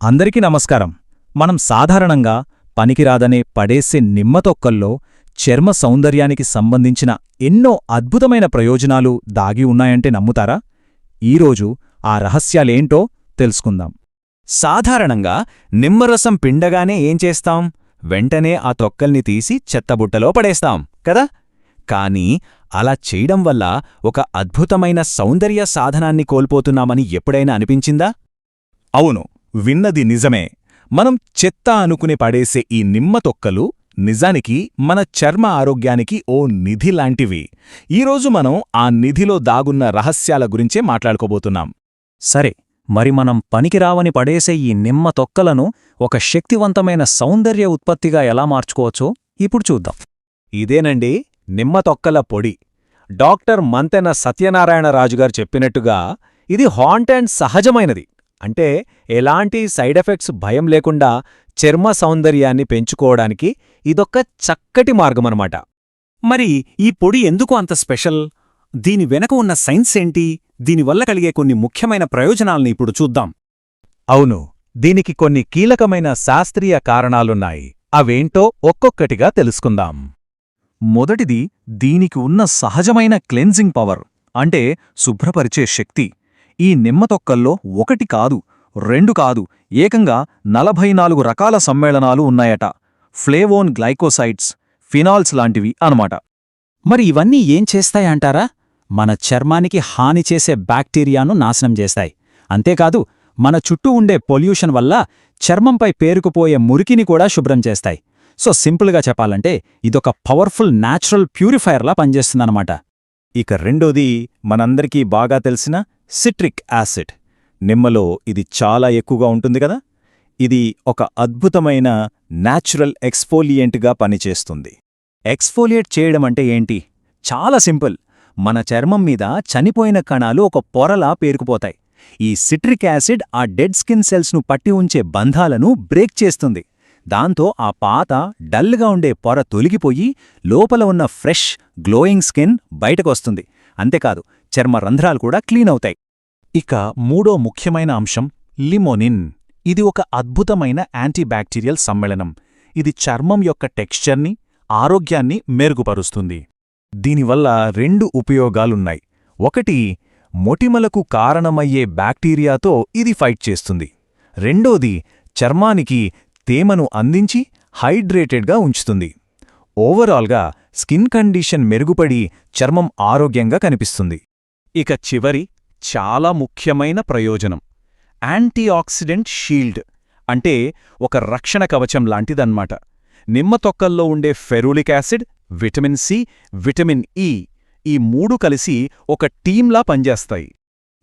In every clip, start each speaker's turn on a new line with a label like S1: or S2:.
S1: అందరికీ నమస్కారం. మనం సాధారణంగా పనికిరాదనే పడేసే నిమ్మతొక్కల్లో చర్మ సౌందర్యానికి సంబంధించిన ఎన్నో అద్భుతమైన ప్రయోజనాలు దాగి ఉన్నాయంటే నమ్ముతారా? ఈరోజు ఆ రహస్యాలేంటో తెలుసుకుందాం.
S2: సాధారణంగా నిమ్మరసం పిండగానే ఏం చేస్తాం? వెంటనే ఆ తొక్కల్ని తీసి చెత్తబుట్టలో పడేస్తాం కదా? కానీ అలా చేయడం వల్ల ఒక అద్భుతమైన సౌందర్య సాధనాన్ని కోల్పోతున్నామని ఎప్పుడైనా అనిపించిందా?
S1: అవును, విన్నది నిజమే. మనం చెత్త అనుకుని పడేసే ఈ నిమ్మ తొక్కలు నిజానికి మన చర్మ ఆరోగ్యానికి ఓ నిధి లాంటివి. ఈరోజు మనం ఆ నిధిలో దాగున్న రహస్యాల గురించే మాట్లాడుకోబోతున్నాం.
S2: సరే, మరి మనం పనికిరావని పడేసే ఈ నిమ్మ తొక్కలను ఒక శక్తివంతమైన సౌందర్య ఉత్పత్తిగా ఎలా మార్చుకోవచ్చో ఇప్పుడు చూద్దాం.
S1: ఇదేనండి నిమ్మ తొక్కల పొడి. డాక్టర్ మంతెన సత్యనారాయణరాజుగారు చెప్పినట్టుగా ఇది హాంట్ అండ్ సహజమైనది. అంటే ఎలాంటి సైడ్ ఎఫెక్ట్స్ భయం లేకుండా చర్మ సౌందర్యాన్ని పెంచుకోవడానికి ఇదొక్క చక్కటి మార్గమన్నమాట.
S2: మరి ఈ పొడి ఎందుకు అంత స్పెషల్? దీని వెనక ఉన్న సైన్స్ ఏంటి? దీనివల్ల కలిగే కొన్ని ముఖ్యమైన ప్రయోజనాల్ని ఇప్పుడు చూద్దాం.
S1: అవును, దీనికి కొన్ని కీలకమైన శాస్త్రీయ కారణాలున్నాయి. అవేంటో ఒక్కొక్కటిగా తెలుసుకుందాం. మొదటిది, దీనికి ఉన్న సహజమైన క్లెన్జింగ్ పవర్, అంటే శుభ్రపరిచే శక్తి. ఈ నిమ్మతొక్కల్లో ఒకటి కాదు, రెండు కాదు, ఏకంగా 44 రకాల సమ్మేళనాలు ఉన్నాయట. ఫ్లేవోన్ గ్లైకోసైడ్స్, ఫినాల్స్ లాంటివి అనమాట.
S2: మరి ఇవన్నీ ఏం చేస్తాయంటారా? మన చర్మానికి హాని చేసే బ్యాక్టీరియాను నాశనం చేస్తాయి. అంతేకాదు, మన చుట్టూ ఉండే పొల్యూషన్ వల్ల చర్మంపై పేరుకుపోయే మురికిని కూడా శుభ్రం చేస్తాయి. సో సింపుల్గా చెప్పాలంటే ఇదొక పవర్ఫుల్ న్యాచురల్ ప్యూరిఫైయర్లా పనిచేస్తుందన్నమాట.
S1: ఇక రెండోది, మనందరికీ బాగా తెలిసిన సిట్రిక్ యాసిడ్. నిమ్మలో ఇది చాలా ఎక్కువగా ఉంటుంది కదా. ఇది ఒక అద్భుతమైన న్యాచురల్ ఎక్స్ఫోలియంట్గా పనిచేస్తుంది. ఎక్స్ఫోలియేట్ చేయడం అంటే ఏంటి? చాలా సింపుల్. మన చర్మం మీద చనిపోయిన కణాలు ఒక పొరలా పేరుకుపోతాయి. ఈ సిట్రిక్ యాసిడ్ ఆ డెడ్ స్కిన్ సెల్స్ను పట్టి ఉంచే బంధాలను బ్రేక్ చేస్తుంది. దాంతో ఆ పాత డల్గా ఉండే పొర తొలగిపోయి లోపల ఉన్న ఫ్రెష్ గ్లోయింగ్ స్కిన్ బయటకొస్తుంది. అంతేకాదు, చర్మ రంధ్రాలు కూడా క్లీన్ అవుతాయి. ఇక మూడో ముఖ్యమైన అంశం లిమోనిన్. ఇది ఒక అద్భుతమైన యాంటీబ్యాక్టీరియల్ సమ్మేళనం. ఇది చర్మం యొక్క టెక్స్చర్ని, ఆరోగ్యాన్ని మెరుగుపరుస్తుంది. దీనివల్ల 2 ఉపయోగాలున్నాయి. ఒకటి, మొటిమలకు కారణమయ్యే బ్యాక్టీరియాతో ఇది ఫైట్ చేస్తుంది. రెండోది, చర్మానికి తేమను అందించి హైడ్రేటెడ్గా ఉంచుతుంది. ఓవరాల్గా స్కిన్ కండిషన్ మెరుగుపడి చర్మం ఆరోగ్యంగా కనిపిస్తుంది. ఇక చివరి చాలా ముఖ్యమైన ప్రయోజనం, యాంటీఆక్సిడెంట్ షీల్డ్. అంటే ఒక రక్షణ కవచం లాంటిదన్నమాట. నిమ్మ తొక్కల్లో ఉండే ferulic acid, vitamin C, vitamin E, ఈ 3 కలిసి ఒక టీంలా పనిచేస్తాయి.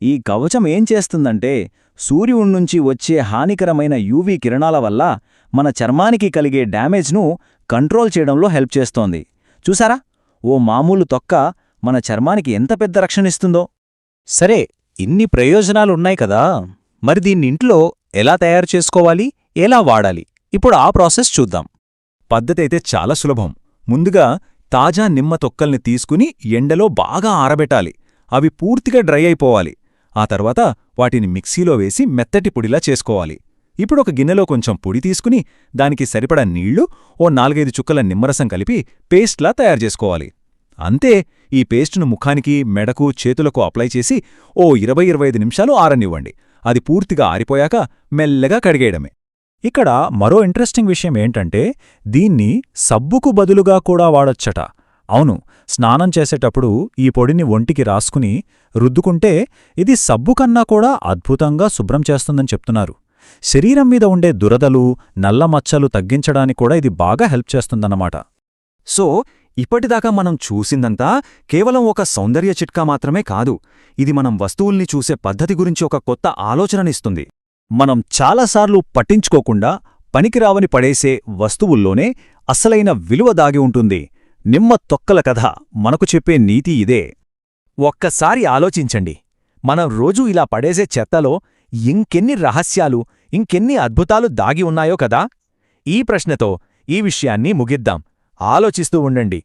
S2: ఈ కవచం ఏం చేస్తుందంటే సూర్యుడి నుంచి వచ్చే హానికరమైన యూవీ కిరణాల వల్ల మన చర్మానికి కలిగే డ్యామేజ్ను కంట్రోల్ చేయడంలో హెల్ప్ చేస్తోంది. చూసారా, ఓ మామూలు తొక్క మన చర్మానికి ఎంత పెద్ద రక్షణిస్తుందో.
S1: సరే, ఇన్ని ప్రయోజనాలున్నాయి కదా, మరి దీన్నింట్లో ఎలా తయారు చేసుకోవాలి, ఎలా వాడాలి? ఇప్పుడు ఆ ప్రాసెస్ చూద్దాం. పద్ధతైతే చాలా సులభం. ముందుగా తాజా నిమ్మ తొక్కల్ని తీసుకుని ఎండలో బాగా ఆరబెట్టాలి. అవి పూర్తిగా డ్రై అయిపోవాలి. ఆ తర్వాత వాటిని మిక్సీలో వేసి మెత్తటి పొడిలా చేసుకోవాలి. ఇప్పుడొక గిన్నెలో కొంచెం పొడి తీసుకుని దానికి సరిపడా నీళ్లు, ఓ 4-5 చుక్కల నిమ్మరసం కలిపి పేస్ట్లా తయారు చేసుకోవాలి. అంతే. ఈ పేస్టును ముఖానికి, మెడకు, చేతులకు అప్లై చేసి ఓ 20-25 నిమిషాలు ఆరనివ్వండి. అది పూర్తిగా ఆరిపోయాక మెల్లగా కడిగేయడమే. ఇక్కడ మరో ఇంట్రెస్టింగ్ విషయం ఏంటంటే దీన్ని సబ్బుకు బదులుగా కూడా వాడొచ్చట. అవును, స్నానం చేసేటప్పుడు ఈ పొడిని ఒంటికి రాసుకుని రుద్దుకుంటే ఇది సబ్బు కన్నా కూడా అద్భుతంగా శుభ్రం చేస్తుందని చెప్తున్నారు. శరీరం మీద ఉండే దురదలు, నల్లమచ్చలు తగ్గించడానికి కూడా ఇది బాగా హెల్ప్ చేస్తుందన్నమాట.
S2: సో ఇప్పటిదాకా మనం చూసిందంతా కేవలం ఒక సౌందర్య చిట్కా మాత్రమే కాదు. ఇది మనం వస్తువుల్ని చూసే పద్ధతి గురించి ఒక కొత్త ఆలోచననిస్తుంది.
S1: మనం చాలాసార్లు పట్టించుకోకుండా పనికిరావని పడేసే వస్తువుల్లోనే అసలైన విలువ దాగి ఉంటుంది. నిమ్మ తొక్కల కథ మనకు చెప్పే నీతి ఇదే. ఒక్కసారి ఆలోచించండి, మనం రోజూ ఇలా పడేసే చెత్తలో ఇంకెన్ని రహస్యాలు, ఇంకెన్ని అద్భుతాలు దాగి ఉన్నాయో కదా. ఈ ప్రశ్నతో ఈ విషయాన్ని ముగిద్దాం. ఆలోచిస్తూ ఉండండి.